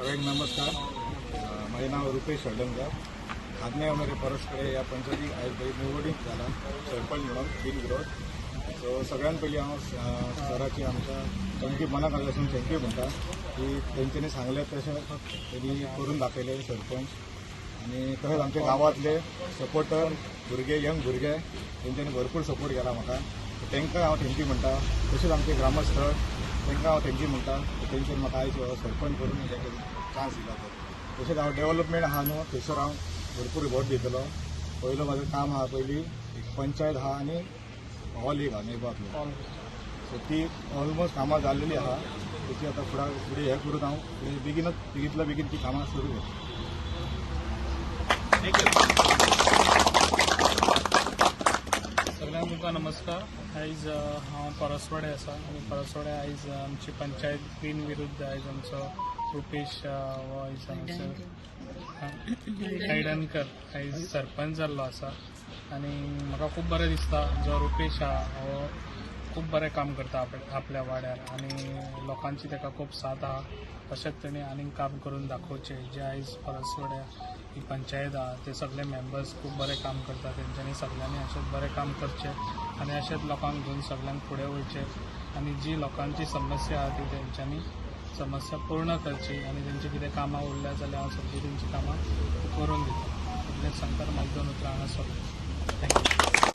सगळ्यांना नमस्कार. माझे नाव रुपेश हळदणकर. आज्ञावणारे परस्कडे या पंचायती आज पयलीं निवडणूक जाला सरपंच म्हणून बिनविरोध. सो सगळ्यात पयलीं हांव सराची आमच्या थँक्यू मनाक आसून थँक्यू म्हणटा की तेंच्यांनी सांगले तशें तेणी करून दाखयले सरपंच. आनी तशेंच आमच्या गांवांतले सपोर्टर भुरगे यंग भुरगे तेंच्यांनी भरपूर सपोर्ट केला म्हाका. तांकां हांव थँक्यू म्हणटा. तशेंच आमचे ग्रामस्थ तांकां हांव थँक्यू म्हणटा. तेंच्यांनी म्हाका आयज सरपंच करून चान्स दिला. तशेंच हांव डेव्हलपमेंट आहा न्हू थंयसर हांव भरपूर भोट दितलो. पयलो म्हाजो काम आहा पयलीं एक पंचायत आहा आनी हॉल एक आहा नेबातलो. सो ती ऑलमोस्ट कामां जाल्लेली आहा. तेची आतां फुडें हें करून हांव बेगीतल्या बेगीन ती कामां सुरू करता. सगळ्यांक तुमकां नमस्कार. आयज हांव परसवाडे आसा आनी परसवाडे आयज आमची पंचायत बिनविरुद्ध आयज आमचो रुपेश हो आयज हांगासर हळदणकर आयज सरपंच जाल्लो आसा. आनी म्हाका खूब बरें दिसता जो रुपेश आहा हो खूब बरें काम करता आपल्या वाड्यार आनी लोकांची ताका खूब साथ आहा. तशेंच तेणी आनीक काम करून दाखोवचें. जे आयज परसवाड्या ही पंचायत आहा ते सगळे मेंबर्स खूब बरें काम करता. तेंच्यांनी सगळ्यांनी अशेंच बरें काम करचें आनी अशेंच लोकांक घेवन सगळ्यांक फुडें वयचें आनी जी लोकांची समस्या आहा ती तेंच्यांनी समस्या पूर्ण करची आनी तेंची कितें कामां उरल्या जाल्यार हांव सगळीं तेंची कामां करून दिता. इतलेंच सांगता. म्हाजी 2 उतरां हांगा सोडटा. थँक्यू.